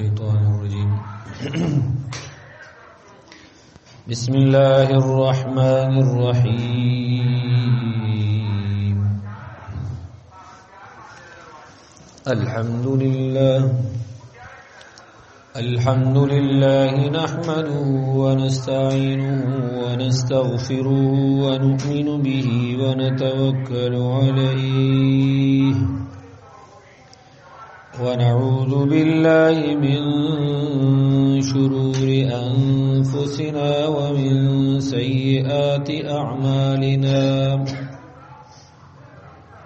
الشيطان الرجيم بسم الله الرحمن الرحيم الحمد لله نحمده ونستعينه ونستغفره ونؤمن به ونتوكل عليه ونعوذ بالله من شرور أنفسنا ومن سيئات أعمالنا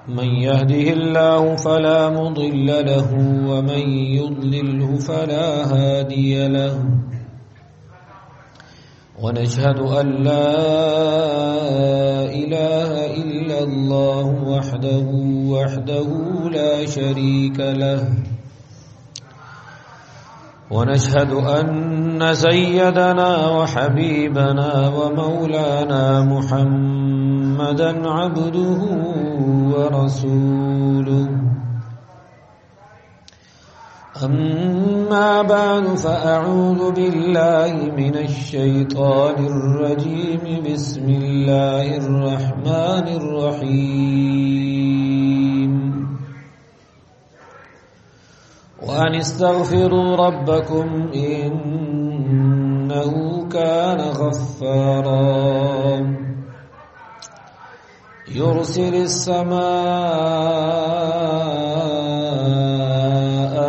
من يهده الله فلا مضل له ومن يضلله فلا هادي له ونشهد أن لا إله إلا الله وحده لا شريك له ونشهد أن سيدنا وحبيبنا ومولانا محمدا عبده ورسوله أما بعد فأعوذ بالله من الشيطان الرجيم بسم الله الرحمن الرحيم وأن استغفروا ربكم إنه كان غفارا يرسل السماء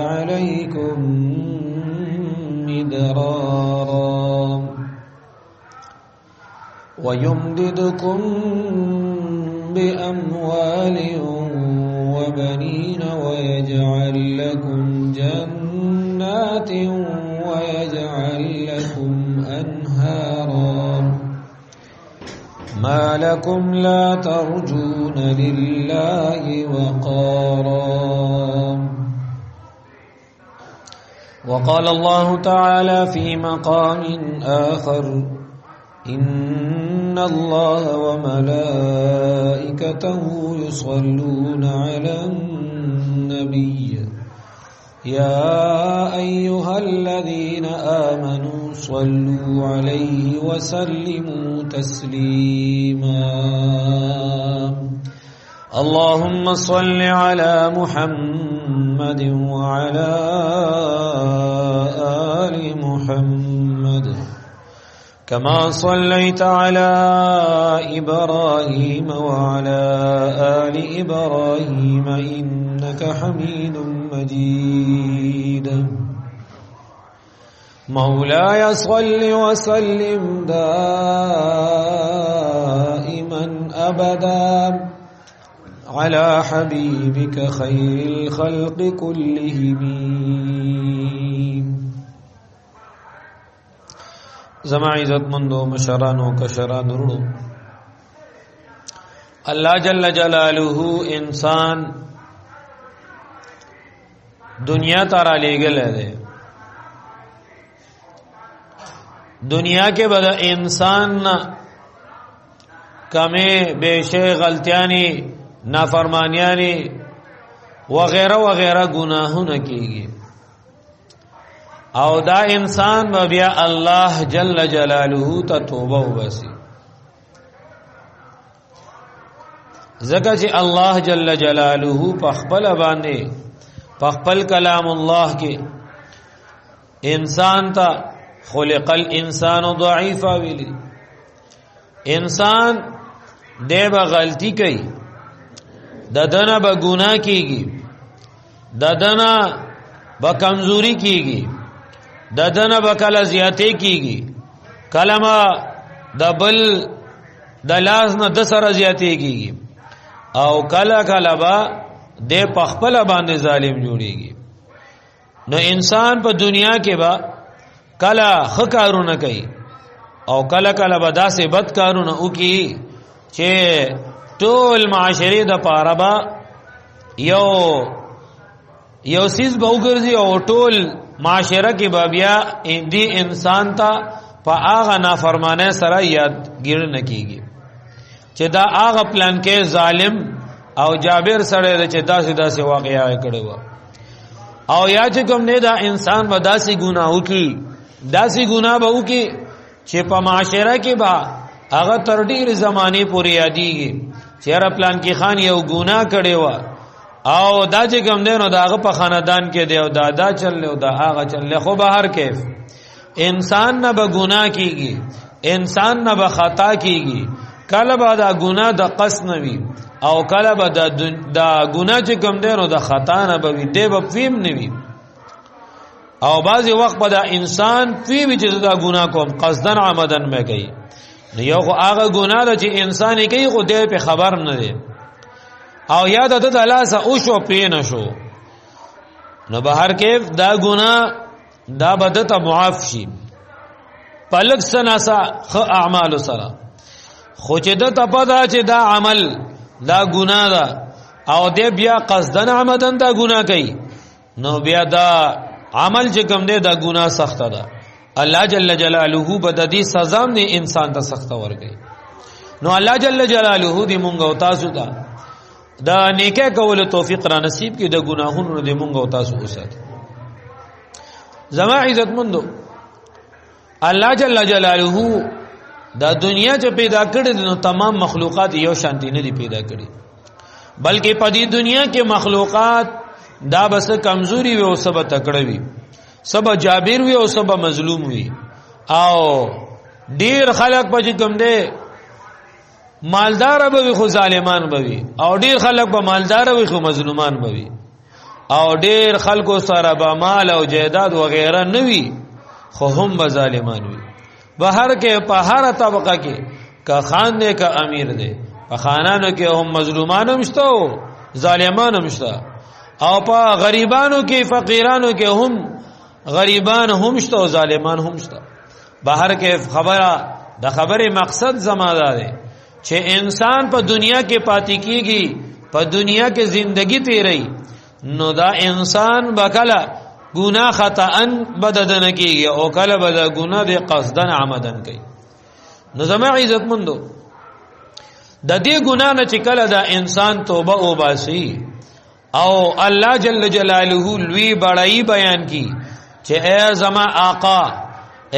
عليكم مدرارا ويمددكم بأموال وبنين ويجعل لكم جنات ويجعل لكم أنهارا ما لكم لا ترجون لله وقارا وقال الله تعالى في مقام آخر إن الله وملائكته يصلون على النبي يا أيها الذين آمنوا صلوا عليه وسلموا تسليما اللهم صل على محمد وعلى آل محمد كما صليت على إبراهيم وعلى آل إبراهيم إنك حميد مجيد مولاي صل وسلم دائما أبدا على حبيبك خير الخلق كلهم زما عزت مندو مشرانو کشران رڑو اللہ جل جلالہ انسان دنیا تارا لے گلے دے دنیا کے بعد انسان کمے بیشے غلطیانی نافرمانیانی وغیرہ وغیرہ گناہوں نہ کیگی او دا انسان بیا الله جل جلاله ته توبه وباسي زکه چې الله جل جلاله په خپل باندې په خپل کلام الله کې انسان ته خلق الانسان ضعیفا ویلی انسان دیبه غلطی کوي ددنه به ګناه کیږي ددنه به کمزوری کیږي ددنه بکله زیاته کیږي کلمه دبل دلاز نه د سره زیاته کیږي او کله کله با د پخپل باندې ظالم جوړيږي نو انسان په دنیا کې با کله خکارونه کوي او کله کله به داسې بد کارونه وکي چې ټول معاشري د پاره با یو سیس به وګرځي او ټول معاشره کې بابیا دی انسان ته په هغه نافرمانه سره یادګیر نکېږي چې دا هغه پلان کې ظالم او جابر سره چې داسې واقعیا کړو او یا چې کوم نه دا انسان به داسې ګناه وکي داسې ګناه به وکي چې په معاشره کې به هغه تر ډېر زمانه پورې یادېږي چې هر پلان کې خان یو ګناه کړي و او دا چې کوم دی نو داغه په خاندان کې دی او دا چل او دا هغه چل خو به هر کیف انسان نه به ګناه کیږي انسان نه به خطا کیږي کله به دا ګناه د قصد نه وي او کله به دا ګناه چې کوم دی نو د خطا نه به وي دی به فهم نه وي او بعضی وخت به دا انسان فهم چې دا ګناه کوم قصدن عمدن مې کوي یو خو هغه ګناه ده چې انسان یې کوي خو دی په خبر نه دی او یاد ته د الله سره او شو پین شو نو بهر کیف دا ګناه دا بدته معاف شي پلک سناسا خ اعمال سره خو چې د تپدا چې دا عمل دا ګناه ده او دې بیا قصدن عمدن دا ګناه کوي نو بیا دا عمل چې کوم دی دا ګناه سخت ده الله جل جلاله بددي سزا نه انسان ته سخت ورګي نو الله جل جلاله دې مونږ او تاسو ته دا نیکه کول توفیق را نصیب کی د گناهونو دې مونږ او تاسو وساتي زما عزت مندو الله جل جلاله دا دنیا چې پیدا کړې نو تمام مخلوقات یو شانتی نه دي پیدا کړې بلکې په دې دنیا کې مخلوقات دا بس کمزوري وي او سبا تکړه وي سبا جابر وي او سبا مظلوم وي او ډیر خلک په کوم دي مالدار به خو ظالمان به او ډیر خلک به مالدار وي خو مظلومان به او ډیر خلکو سره به مال او جیداد وغیرہ نه وي خو هم به ظالمان وي بهر کې په هر طبقه کې کا خان دی کا امیر دی په خانانو کې هم مظلومان هم شته او ظالمان هم شته او په غریبانو کې فقیرانو کې هم غریبان هم شته او ظالمان هم شته بهر کې خبره د خبره مقصد زمادار دی چې انسان په دنیا کې پاتې کیږي په دنیا کې زندگی تیری نو دا انسان بکلا گناہ خطأن بددن کیږي او کله بد گناہ د قصدن عمدن کوي نو زما عزت مندو د دې گناہ نه چې کله دا انسان توبه او باسي او الله جل جلاله لوی بڑای بیان کی چې اے زما آقا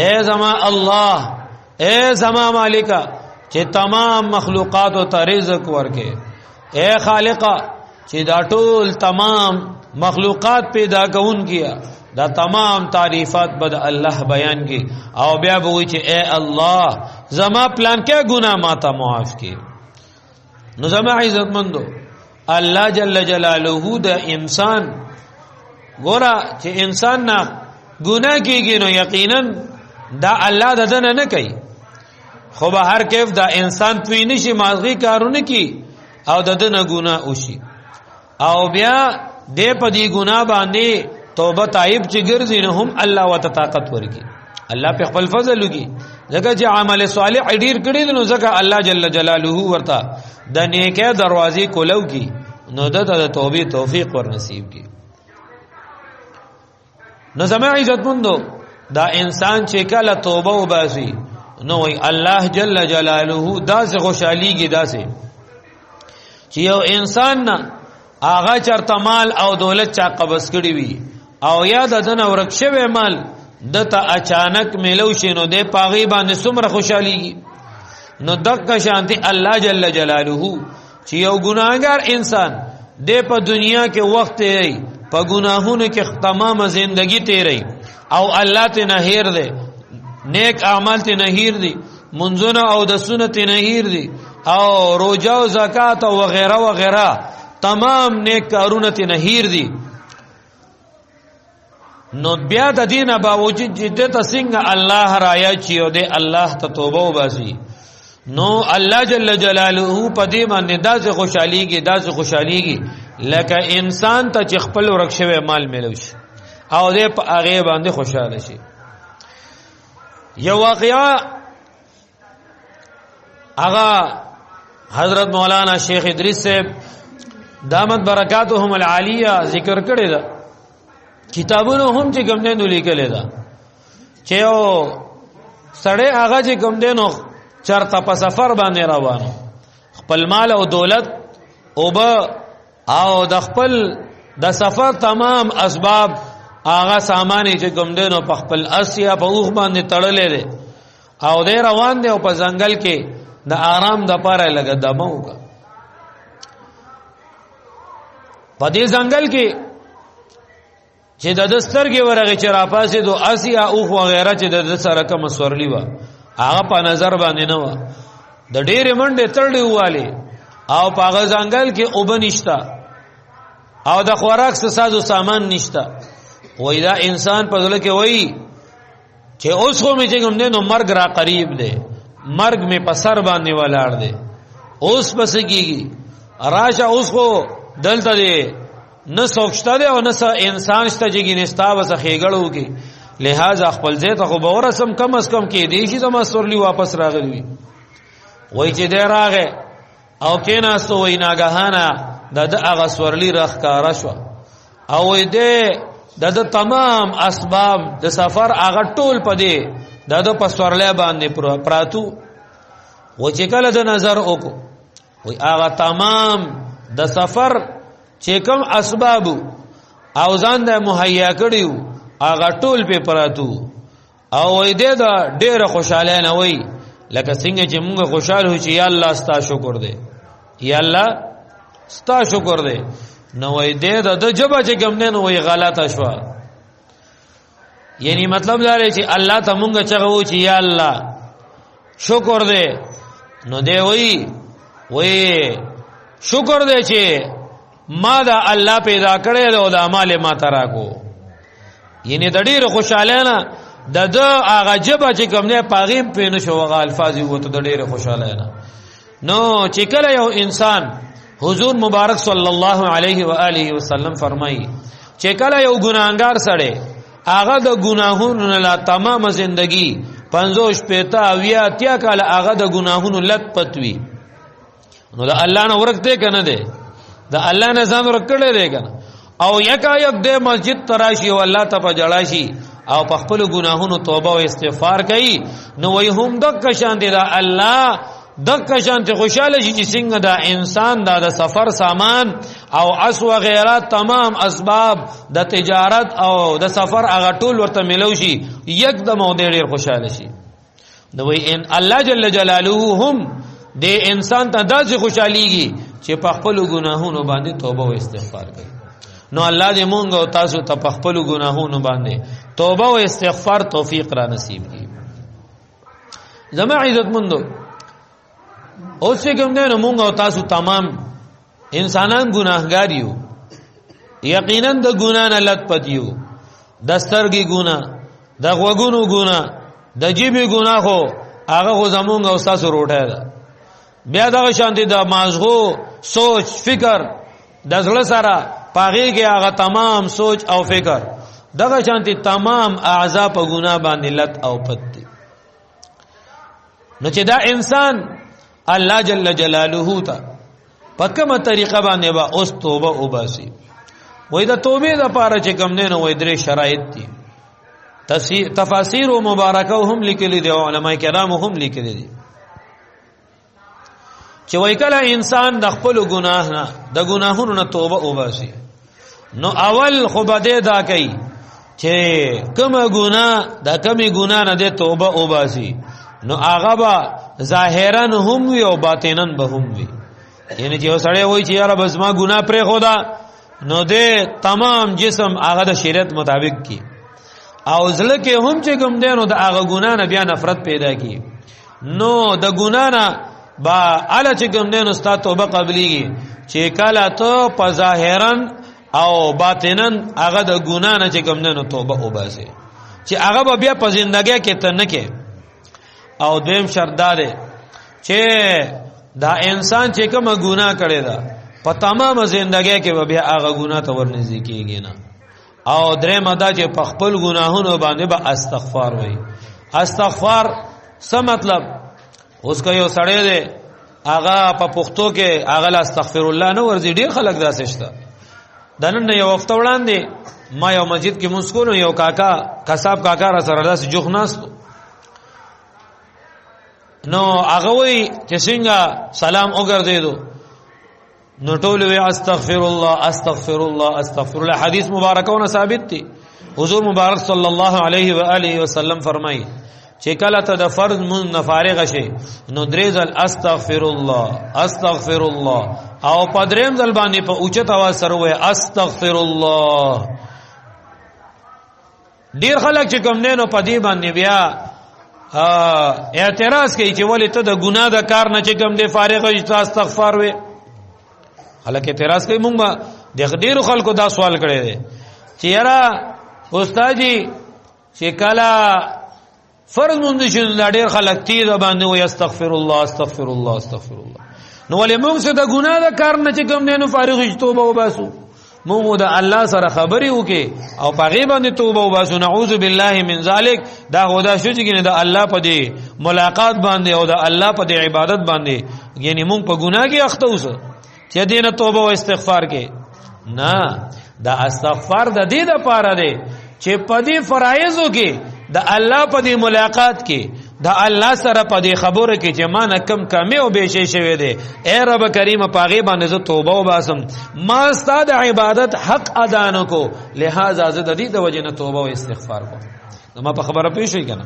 اے زما الله اے زما مالکا چې تمام مخلوقات او ته رزق ورکې اے خالقا چې دا ټول تمام مخلوقات پیدا کون کیا دا تمام تعریفات بد الله بیان کی او بیا به وی چې اے الله زما پلان کې ګناه ماته معاف کی نو زما عزت مندو الله جل جلاله د انسان ګورا چې انسان نه ګناه کیږي نو یقینا دا الله ددن نه کوي خو به هر کیف دا انسان توی نشي مازغي کارونه کی او ددن ګناه وشي او بیا دې په دې ګناه باندې توبه تایب چې ګرځي نه هم الله وت طاقت ورکی الله په خپل فضل وکي ځکه چې عمل صالح ډیر کړي نو ځکه الله جل جلاله ورته د نیکه دروازې کولو کی نو د توبې توفیق ور نصیب کی نو زما عزت مندو دا انسان چې کله توبه وباسي نو وی الله جل جلاله داسې خوشحاليږي داسې چې یو انسان نه آغا چرته مال او دولت چا قبض کړی وي او یاد دنه ورکشوي مال دته اچانک ملو شینو د پاغي باندې څومره خوشحاليږي نو دغه شانتي الله جل جلاله چې یو ګناهګار انسان د په دنیا کې وخت یې په ګناهونو کې تمام زندگی تیری او الله ته نه هیر دی نیک اعمال ته نه هیر دی منځونه او د سنت نه هیر دی او روزه او زکات او وغیرہ وغیرہ تمام نیک کارونه ته نه هیر دی نو بیا د دینه باوجود جدت څنګه الله رایا چیو دی الله ته توبه وباسي نو الله جل جلاله په دې باندې داسې خوشحاليږي لکه انسان ته چې خپل ورکشوي مال ملو شي او دې په هغه باندې خوشاله شي یو واقعا هغه حضرت مولانا شیخ ادریس صاحب دامت برکاتهم العالیه ذکر کړی دا کتابونو هم چې کوم نه لیکل دا چې او سړی هغه چې کوم دینو چرته په سفر باندې روانو خپل مال او دولت او د خپل د سفر تمام اسباب هغه سامان چې کوم دینو په خپل اسیا په اوخ باندې تړلې دي او دې روان دي او په ځنګل کې د آرام د پاره لګا دمو کا په دې ځنګل کې چې د دستر کې ورغه چې را پاسې دو اسیا اوخ وغیرہ چې د سره کوم سورلی و هغه په نظر باندې نه و د ډېرې منډه تړلې واله او په هغه ځنګل کې وبنښتا او د خوراک سازو سامان نشتا وای دا انسان په ځل کې وای چې اوس خو می چې کوم نه نو مرګ را قریب دی مرګ می په سر باندې ولاړ دی اوس پس کیږي راشه اوس خو دلته دی نه سوچته دی او نه انسان شته چې ګینستا وسه خېګړو کې لہذا خپل ځای ته خو به ورسم کم از کم کې دی شي زما سورلی واپس راغلی وای چې دی راغې او کیناستو وای ناګهانه د هغه سورلی راخکارا شو او دې د تمام اسباب د سفر هغه ټول پدې د په سورلې باندې پراتو و چې کله د نظر وکړو وای هغه تمام د سفر چې کوم اسباب او ځان د مهیا کړیو هغه ټول په پراتو او دې د ډېر خوشاله نه وای لکه څنګه چې موږ خوشاله هو چې یا الله ستا شکر دې یا الله ستا شکر دې نو وای دې د جبه چې کوم نه وای غلطه شو یعنی مطلب دا دی چې الله ته مونږ چغو چې یا الله شکر دې نو دې وای شکر دې چې ما دا الله پیدا کړې او دا مال ما تراکو یعنی د ډېر خوشاله نه د هغه جبه چې کوم نه پاغیم پینې شو هغه الفاظ وته د ډېر خوشاله نه نو چې کله یو انسان حضور مبارک صلی الله علیه و آله وسلم فرمایي چې کله یو ګناهګار سره هغه د ګناهونو لا تمام زندگی 50 پتا ویا تیا کله هغه د ګناهونو لت پتوي نو د الله نه ورکته کنه ده د الله نه ځان ورکړل دی کنه او یکایک د مسجد تراشی او الله ته پجړاشي او په خپل ګناهونو توبه او استغفار کوي نو وای هم دک شان دي دا الله دک شان ته خوشاله شي چې څنګه دا انسان دا د سفر سامان او اس و غیره تمام اسباب د تجارت او د سفر هغه ټول ورته ملو شي یکدم او ډېر خوشاله شي نو وای ان الله جل جلاله هم د انسان ته داسې خوشاليږي چې په خپل ګناهونو باندې توبه او استغفار کوي نو الله دې مونږ او تاسو ته په خپل ګناهونو باندې توبه او استغفار توفیق را نصیب کړي زما عزت مندو اوس کوم نه مونږ او تاسو تمام انسانان ګناهګار یو یقینا د ګنا نه لت پدیو د سترګي ګنا د غوګونو ګنا د جیبي ګنا خو هغه زمونږ او تاسو روټه ده بیا دا شانتي د مازغو سوچ فکر د زړه سره پاغي کې هغه تمام سوچ او فکر دغه شانتي تمام اعضاء په ګناه باندې لت او پد دي نو چې دا انسان الله جل جلاله ته په کومه طریقه باندې با اوس توبه وباسي وای دا توبه د پاره چې کوم نه وای درې شرایط دي تفاسیر او مبارکه هم لیکلي دي علماء کرام هم لیکلي دي چې وای کله انسان د خپل ګناه نه د ګناهونو نه توبه وباسي نو اول خو بده دا کوي چې کومه ګناه د کمی ګناه نه د توبه وباسي نو هغه با ظاهرا هم وي او باطنا به هم وي یعنی چې سړی وای چې یاره بس ما ګناه پرې خدا نو د تمام جسم هغه د شریعت مطابق کی او ځل کې هم چې کوم دینو د هغه ګناه نه بیا نفرت پیدا کی نو د ګناه نه با اله چې کوم دینو ست توبه قبليږي چې کله ته په ظاهرا او باطنا هغه د ګناه نه چې کوم دینو توبه وباسي چې هغه بیا په ژوندۍ کې ته نه کې او دیم شرط ده چې دا انسان چې کوم ګناه کړی دا په تمام ژوندۍ کې بیا هغه ګناه ته ورنږدې کیږي نه او درې مدا چې په خپل ګناهونو باندې به استغفار وایي استغفار څه مطلب اوس که یو سړی دی هغه په پښتو کې هغه استغفر الله نه ورځي ډیر خلک داسې شته د نن یو وخت وړاندې ما یو مسجد کې مونږ کولو یو کاکا کساب کاکا را سره داسې جوخ ناستو نو هغه وی چې څنګه سلام وګرځیدو نو ټول وی استغفر الله استغفر الله استغفر الله. حدیث مبارکونه ثابت دي. حضور مبارک صلی الله علیه و آله وسلم فرمایي چې کله ته د فرض مون فارغ شي نو درې ځل استغفر الله استغفر الله او په دریم ځل باندې په اوچت आवाज سره وای استغفر الله. ډیر خلک چې کوم نه نو په دې باندې بیا اعتراض کوي چې ولې ته د ګناه د کار نه چې کوم دې فارغ شې استغفار وې. خلک اعتراض کوي. مونږ د ډیرو خلکو دا سوال کړی دی چې یاره استاد جی چې کله فرض مونږ شي دا ډیر خلک تیز باندې وای استغفر الله استغفر الله استغفر الله. نو ولې موږ څه د ګناه د کار نه چې کوم نه نو فارغ شې توبه وباسو. موږ د الله سره خبرې وکي او په غیبه باندې توبه وباسو. نعوذ بالله من ذلک. دا خدا شو چې د الله په دې ملاقات باندې او د الله په دې عبادت باندې یعنی موږ په ګناه کې اخته اوسه چې دینه توبه او استغفار کې نه. دا استغفار د دې لپاره دی چې په دې فرایضو کې د الله په دې ملاقات کې د الله سره په دې خبره کې چې ما نه کم کمی او بشي شوی دی اے رب کریم پاغه باندې زه توبه وباسم ما ستاسو عبادت حق ادا نکو لہذا زه د دې د وجه نه توبه او استغفار کوم. نو ما په خبره پېښ شوی کنه.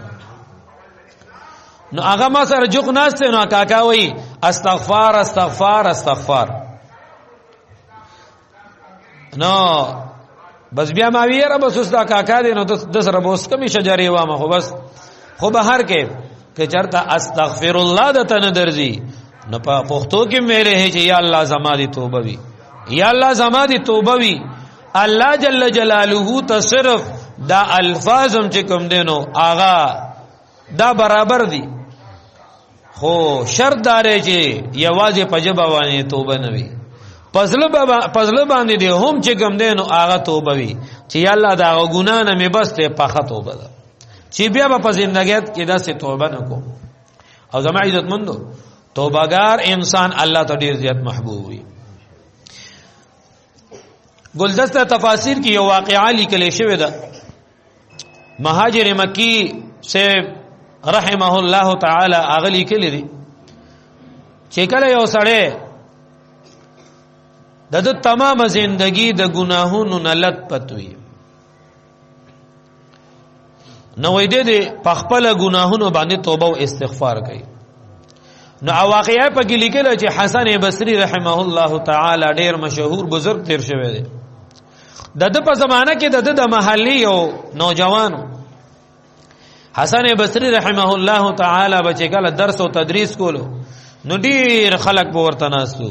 نو هغه ما سره جوق ناشته نو کاکا وای استغفار استغفار استغفار. نو بس بیا ما ویره بس اوس دا کاکا دی نو د سره بوس کمی شجرې وامه خو بس خو به هر کې که چرته استغفر الله د تن درځي نو په پښتو کې مېره چې یا الله زما دي توبه وي یا الله زما دي توبه وي. الله جل جلاله ته صرف دا الفاظم چې کوم دینو آغا دا برابر دي خو شرط داري چې یوازې په جبه باندې توبه نه وي پزله باندې دی هم چې کوم دینو آغا توبه وي چې یا الله دا ګناه نه مې بس ته پخه توبه ده چې بیا په زندګیت کې داسې توبه نکوم. او زما عزت مندو توبهګار انسان الله ته ډیر زیات محبوب وي. ګلدسته تفاسیر کې یو واقعا لیکل شوی ده. مهاجر مکی سے رحمه الله تعالی اغلی کلی دي چې کله یو سړی د تمام زندگی د ګناهونو نه لت پتوي نو وې دې په خپل ګناهونو باندې توبه او استغفار کوي. نو واقعیا په کې لیکل چې حسن بصری رحمه الله تعالی ډیر مشهور بزرگ تیر شوی دی. د په زمانہ کې د محلي او نوجوانو حسن بصری رحمه الله تعالی بچی کله درس او تدریس کولو نو ډیر خلک به ورته ناسو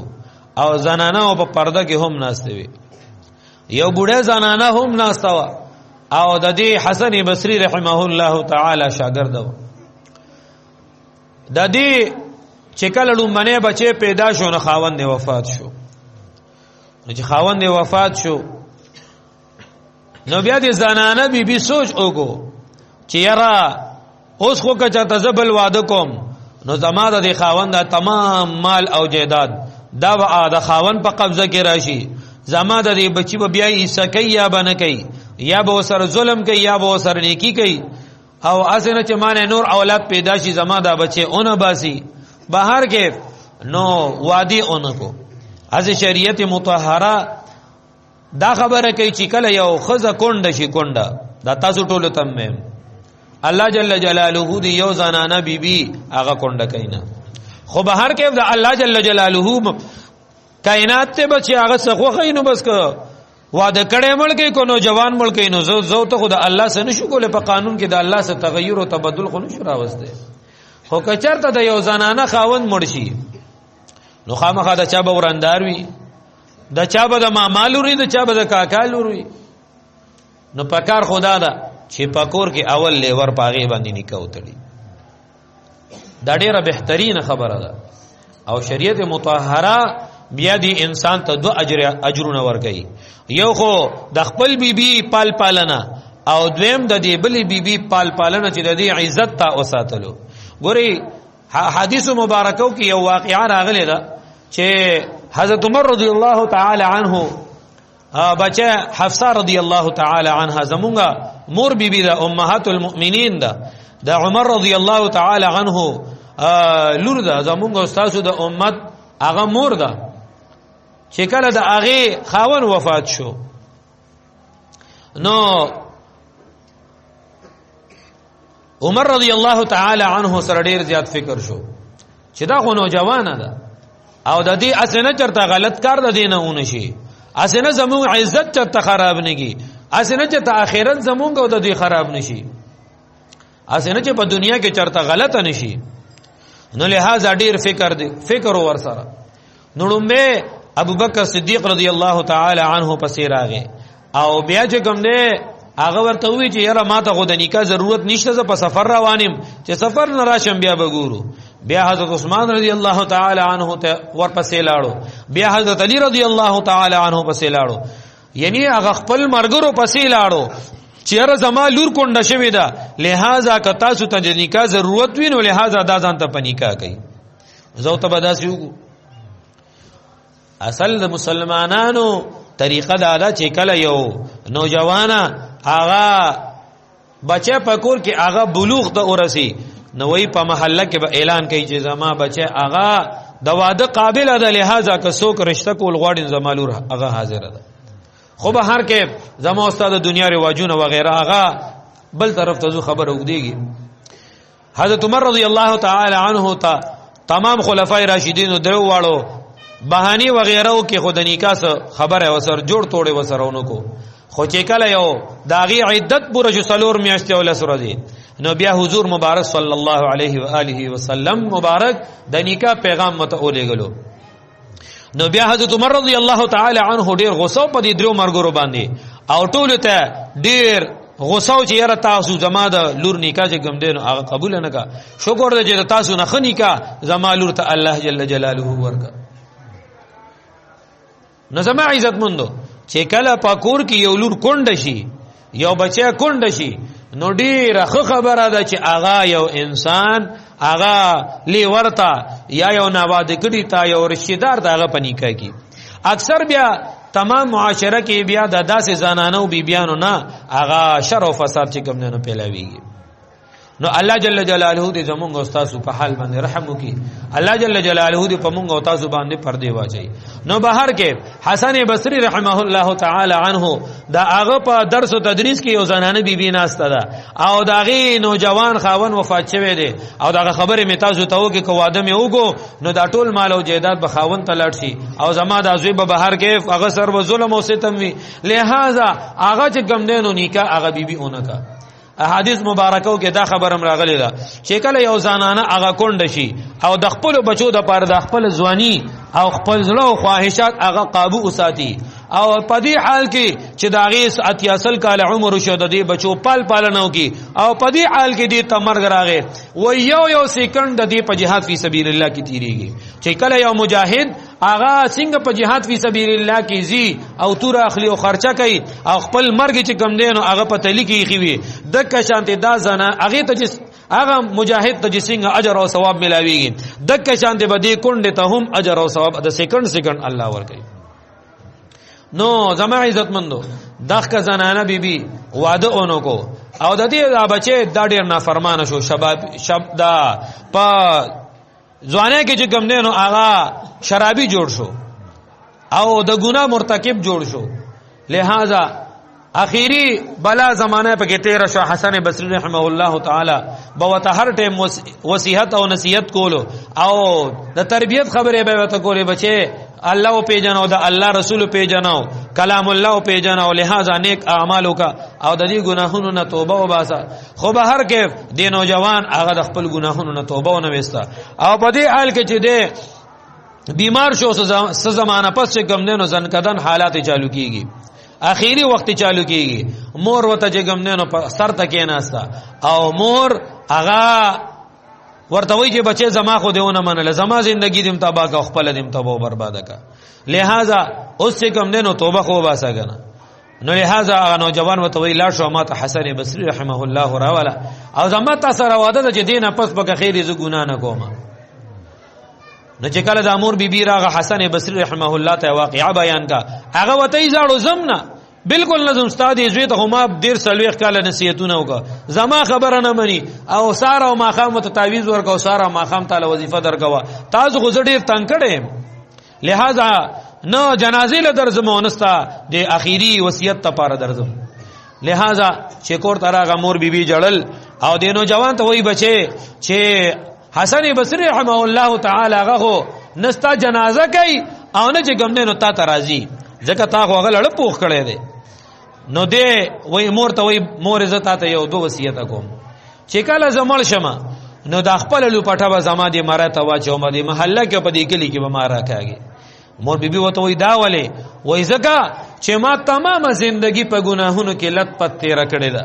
او زنانه او په پرده کې هم ناشته وي. یو بوډه زنانه هم ناشته وا او د دې حسن بصری رحمه الله تعالی شاګرد و. د دې چې کله لومبنه بچي پیدا شو نو خاوند وفات شو. نو چې خاوند وفات شو نو بیا دې زنانه بي سوچ وکړو چې یاره اوس خو که چاته زبل واده کوم نو زما د خاوند تمام مال او جیداد دا به د خاوند په قبضه کې راشي. زما د بچي به بیا ایسه کوي یا به نه کوي یا به سره ظلم کوي یا به سره نیکی کوي او اسنه چې مانه نور اولاد پیدا شي زما دا بچي اون باسي بهر کې نو وادي اونکو. از شریعت مطهره دا خبره کوي چې کله یو خزه کونډه شي کونډه دا تاسو ټول تم الله جل جلاله دی یو زنانه بیبي هغه کونډه کینا خو بهر کې دا الله جل جلاله کائنات ته بچي هغه څخه خینو بس کو واده کړه ملک کو نوجوان ملک نو زو ته خدا الله سره نشو کوله په قانون کې د الله سره تغیر او تبدل خو نشو راوسته. خو کچرته د یو زنانه خاوند مرشي نو خامخا د چا به ورندار وي د چا به د مامالوري د چا به د کاکالوري. نو پکار خدا دا چې پکور کې اول لیور پاغي باندې نکاح وتړي دا ډیره بهترین خبره ده. او شریعت مطهره بیا دی انسان ته دو اجرونه ورکړي. یو خو د خپل بیبي پال پالنه او دویم د دې بلې بیبي پال پالنه چې د دې عزت ته اوساتلو. ګوري حدیث مبارکو کې یو واقعا راغلی ده چې حضرت عمر رضی الله تعالی عنه بچه حفصه رضی الله تعالی عنها زمونږه مور بیبي ده امهات المؤمنین ده د عمر رضی الله تعالی عنه لور ده زمونږه استاد د امت هغه مور ده. چې کله د هغه خاون وفات شو نو عمر رضی الله تعالی عنه سره ډیر زیات فکر شو چې دا خو نوجوانه ده او د دې اسنه چرته غلط کار د دینه اون شي اسنه زموږ عزت چرته خراب نگی اسنه چرته آخرت زموږ او د دې خراب نشي اسنه چې په دنیا کې چرته غلط نشي نو لہذا ډیر فکر ور سره نړمبه ابوبکر صدیق رضی الله تعالی عنه پسې راغی او بیا چې کوم دی هغه ورته وی چې یاره ماته خو د نکاح ضرورت نشته زه په سفر روانم چې سفر نه راشم بیا بګورو بیا حضرت عثمان رضی الله تعالی عنه ته ورپسې لاړو بیا حضرت علی رضی الله تعالی عنه پسې لاړو یعنی هغه خپل مرګرو پسې لاړو چې یاره زما لور کونډه شوې ده لہذا که تاسو ته د نکاح ضرورت وي نو لہذا دا ځان ته په نکاح کوي زه ته به داسې وګو اصل د مسلمانانو طریقه دا ده چې کله یو نوجوانه آغا بچه پکور کې آغا بلوغ ته ورسی نوې په محله کې به اعلان کوي چې زما بچه آغا د واده قابل ده لہذا که څوک رشتہ کول غواړي زما لور آغا حاضر ده خو به هر کې زما استاد دنیا رواجونه وغیرہ آغا بل طرف ته خبر وګديږي حضرت عمر رضی الله تعالی عنه ته تمام خلفای راشدین درو واړو بهانی وغیرہ کې خود نکاح خبره وسر جوړ توړې وسرونو کو خو چې کله یو داغي عدت پوره جو سلور میاشتې ولا سره دي نو بیا حضور مبارک صلی الله علیه و آله وسلم مبارک د نکاح پیغام مت اولېګلو نو بیا حضرت عمر رضی الله تعالی عنه ډیر غوسه په دې درو مرګرو باندې او ټول ته ډیر غوسه چې یاره تاسو زما د لور نکاح چې کوم دین هغه قبول نه کا شکر دې چې تاسو نه خنیکا زما لور ته الله جل جلاله ورکا نو زما عزت مندو چې کله پاکور کې یو لور کونډه شي یو بچی کونډه شي نو ډیره خبره ده چې آغا یو انسان آغا لی ورتا یا یو نواده کړي تا یو رشتہدار داغه پنیکا کی اکثر بیا تمام معاشره کې بیا د داسې زنانو بیبیانو نه آغا شر او فساد چې کوم نه پیلاویږي نو الله جل جلاله دې زمونږ او تاسو په حال باندې رحم وکي الله جل جلاله دې په مونږ او تاسو باندې پردې واچي نو بهر کې حسن بصری رحمه الله تعالی عنه دا هغه په درس او تدریس کې یو زنانه بیبي ناسته ده او داغي نوجوان خاون وفات شوی دی او داغه خبره می تاسو ته وکي کو واده می وګو نو دا ټول مال او جیداد به خاون ته لړ شي او زما د ازوی به بهر کې هغه سر و ظلم او ستم وی لہذا هغه چې کم دینو نکاح هغه بیبي اونکا احادیث مبارکو کې دا خبرم راغلی ده چې کله یو زنانه هغه کونډه شي او د خپل بچو د پاره د خپل ځواني او خپل زړه او خواهشات هغه قابو وساتي او په دې حال کې چې دا غیس اتیاسل کال عمر شو د دې بچو پالنو کې او په دې حال کې دې تمرګ راغې و یو سکند د دې په جهاد فی سبیل الله کې تیریږي چې کله یو مجاهد آغا څنګه په جهاد فی سبیل الله کې زی او تور اخلي او خرچه کوي او خپل مرګ چې کم دینو هغه په تلی کې خوي دک شانته دا زنه هغه ته هغه مجاهد ته څنګه اجر او ثواب ملاويږي دک شانته بده کونډه ته هم اجر او ثواب د سکند الله ورکوي نو زما عزت مندو دغه زنانه بیبي واده اونو کو او د دې بچي دا ډیر نافرمانه شو شب دا په ځوانه کې چې کوم نه نو هغه شرابي جوړ شو او د ګناه مرتکب جوړ شو لہذا اخیری بلا زمانه په کې تیر شو حسن بصری رحمه الله تعالی بوته هر ټیم وصیحت او نصیحت کولو او د تربیت خبره به وته کولې بچي الله او پیجنو د الله رسول پیجنو کلام الله او پیجنو لہذا نیک اعمالو کا او د دې ګناهونو نه توبه وباسه خو به هر کې د نوجوان هغه د خپل ګناهونو نه توبه ونه وستا او په دې حال کې چې د بیمار شو څه زمانہ پس چې کم نه زن کدن حالات چالو کیږي اخیری وخت چالو کیږي مور وته چې کم نه سر تکې ناستا او مور هغه ورته وی چې بچي زما خو دیونه منله زما زندگی دیم تباہ کا خپل دیم تباہ برباد کا لہذا اس سے کم دینو توبه خو باسا کنه نو لہذا هغه نوجوان وته وی لا شو ماته حسن بصری رحمه الله راولا او زما تاسو راواده چې دینه پس بګه خیر ز ګنا نه کوم نو چې کله د امور بیبی راغه حسن بصری رحمه الله ته واقعا بیان کا هغه وته زړو زمنا بالکل نظم استاد زوی ته هم ډیر سلوخ کاله نصیحتونه وکړه زما خبره نه مني او ساره او ماخام ته تعویذ ورکاو ساره ماخام تعالی وظیفه درکوا تاسو غوړ ډیر تنگ کړي لہذا نو جنازې له درځم ونستا د اخیری وصیت ته پاره درځم لہذا چې کور تراغه مور بیبي جړل او د نو جوان ته وای بچي چې حسن بصری رحمه الله تعالی هغه نستا جنازه کوي او نه چې ګمنه نو تا ترازی ځکه تا خو هغه لړ پوخ کړي دي نو دې وای مور ته وای مور عزت ته یو دو وصیت کوم چې کله زمړ شمه نو د خپل لوپټه به زما دي مرته واچو مدي محله کې په دې کلی کې به مارا کاږي مور بیبي وته وای دا ولې وای زکه چې ما تمامه زندگی په ګناهونو کې لت پت تیر کړی دا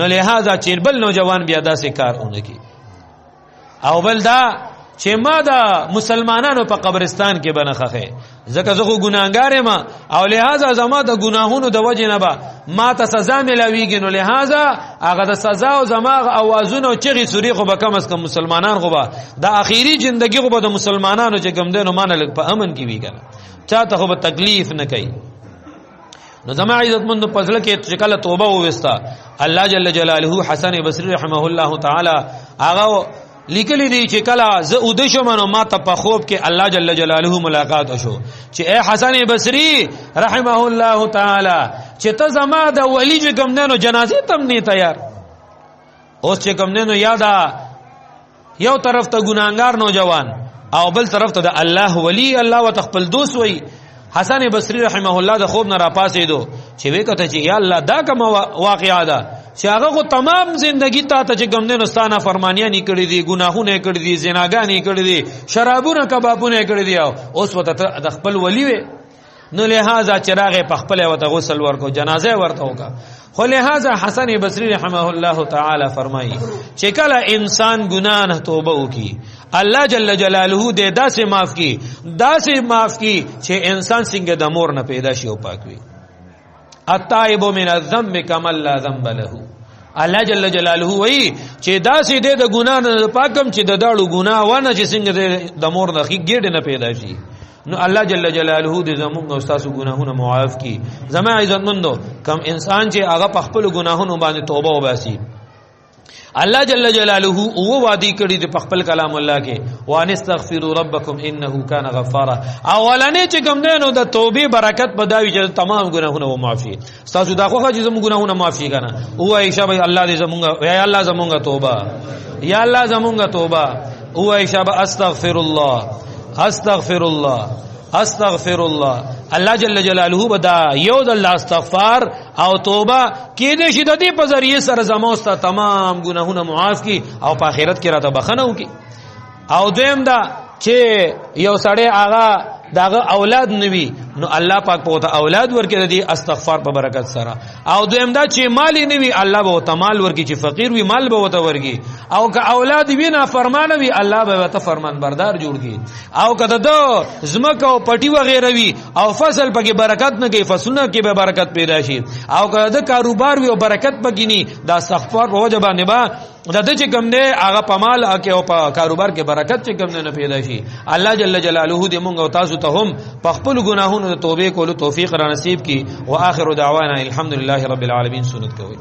نو لہذا چې بل نوجوان بیا داسې کارونه کوي او بل دا چې ما دا مسلمانانو په قبرستان کې بنخخه زکه زغه ګناګار ما او لہذا زما د ګناهونو د وجه نه با ما ته سزا ملويږي نو لہذا هغه د سزا او زما اوازونه او چغي سوري خو به کم از کم مسلمانان خو به د اخیری ژوندۍ خو به د مسلمانانو چې کم دینو مان لګ په امن کې وی کنه چاته خو به تکلیف نه کوي نو زما عزت مند پزله کې چې کله توبه وستا الله جل جلاله حسن بصری رحمه الله تعالی هغه لیکلی دی چې کله ز اود شم نو ما ته په خوب کې الله جل جلاله ملاقات وشو چې اے حسن بصری رحمه الله تعالی چې ته زما د ولی چې کوم نه نو جنازې تم نه تیار اوس چې کوم نه نو یادا یو طرف ته ګناګار نوجوان او بل طرف ته د الله ولی الله وتخپل دوست وای حسن بصری رحمه الله د خوب نه را پاسې دو چې وکته چې یا الله دا کوم واقعا ده چې هغه کو تمام زندگی ته چې ګمنه نستانه فرمانیاں نکړي دي ګناهونه کړي دي زناګانې کړي دي شرابونه کبابونه کړي دي اوس وته د خپل ولی وي نو لہذا چراغ په خپل وته غسل ورکو جنازه ورته وکا خو لہذا حسن بصری رحمه الله تعالی فرمایي چې کله انسان ګناه نه توبه وکي الله جل جلاله دې داسې معاف کی چې انسان څنګه د مور نه پیدا شي او پاک وي التائب من الذنب كما لا ذنب له الله جل جلاله وی چې داسې دې د ګناه نه پاکم چې د داړو ګناه ونه چې څنګه د مور نه خېګډ نه پیدا شي نو الله جل جلاله دې زموږ او تاسو ګناهونه معاف کی زما عزت مندو کم انسان چې هغه په خپل ګناهونو باندې توبه وباسي الله جل جلاله او وادي کړي د خپل کلام الله کې وان استغفروا ربکم انه کان غفارا اولنې چې کوم دینو د توبې برکت بداوي چې تمام ګناهونه و معافي تاسو دا خو چې زموږ ګناهونه معافي کنه او عائشہ بھائی الله دې زموږ یا الله زموږ توبه یا الله زموږ توبه او عائشہ استغفر الله الله جل جلاله بدا یو د الله استغفار او توبه کې دې شي د دې په ذریعہ سره زموسته تمام ګناهونه معاف کی او په آخرت کې راته بخنه وکي او دویم دا چې یو سړی هغه داغه اولاد نوي نو الله پاک په اولاد ورکړي د استغفار په برکت سره او دویم دا چې مال نوي الله به ته مال ورکړي چې فقیر وي مال به ته ورکړي او که اولاد وي نه فرمان وي الله به ته فرمان بردار جوړ کړي او که د زمکه او پټي وغیرہ وي او فصل پکې برکت نه کوي فصلونه کې به برکت پیدا شي او که د کاروبار وي او برکت پکې نه دا استغفار په وجه باندې با د دې چې کوم نه هغه په مال او په کاروبار کې برکت چې کوم نه پیدا شي الله جل جلاله دې مونږ او تاسو ته هم په خپل ګناهونو د توبې کولو توفیق را نصیب کړي واخر دعوانا الحمدلله رب العالمین سنت کوي